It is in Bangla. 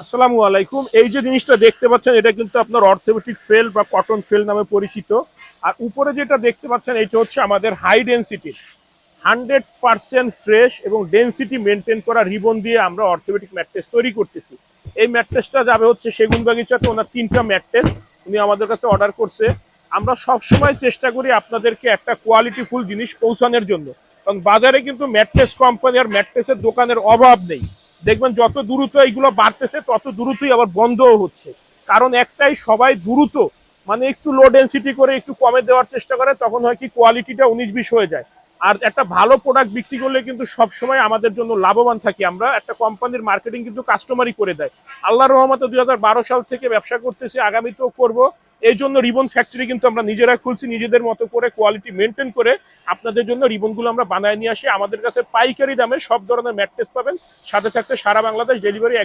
আসসালামু আলাইকুম। এই যে জিনিসটা দেখতে পাচ্ছেন এটা কিন্তু আপনার অর্থোপেডিক ফেল বা কটন ফেল নামে পরিচিত। আর উপরে যেটা দেখতে পাচ্ছেন এটা হচ্ছে আমাদের হাই ডেন্সিটি 100% ফ্রেশ এবং ডেন্সিটি মেনটেন করা রিবন দিয়ে আমরা অর্থোপেডিক ম্যাট্রেস তৈরি করতেছি। এই ম্যাট্রেসটা যাবে হচ্ছে সেগুন বাগিচাতে, ওনার 3টা ম্যাট্রেস উনি আমাদের কাছে অর্ডার করছে। আমরা সব সময় চেষ্টা করি আপনাদেরকে একটা কোয়ালিটিফুল জিনিস পৌঁছানোর জন্য, কারণ বাজারে কিন্তু ম্যাট্রেস কোম্পানি আর ম্যাট্রেসের দোকানের অভাব নেই। দেখবেন যত দ্রুত এইগুলো বাড়তেছে তত দ্রুতই আবার বন্ধও হচ্ছে। কারণ একটাই, সবাই দ্রুত মানে একটু লো ডেন্সিটি করে একটু কমে দেওয়ার চেষ্টা করে, তখন হয় কি কোয়ালিটিটা 19-20 হয়ে যায়। আর একটা ভালো প্রোডাক্ট বিক্রি করলে কিন্তু সবসময় আমাদের জন্য লাভবান থাকি আমরা। একটা কোম্পানির মার্কেটিং কিন্তু কাস্টমারই করে দেয়। আল্লাহর রহমতে 2012 সাল থেকে ব্যবসা করতেছি, আগামীতেও করব। এই জন্য রিবন ফ্যাক্টরি কিন্তু আমরা নিজেরা খুলছি, নিজেদের মতো করে কোয়ালিটি মেনটেন করে আপনাদের জন্য রিবনগুলো আমরা বানায় নিয়ে আসি। আমাদের কাছে পাইকারি দামে সব ধরনের ম্যাট্রেস পাবেন, সাথে থাকতে সারা বাংলাদেশ ডেলিভারি।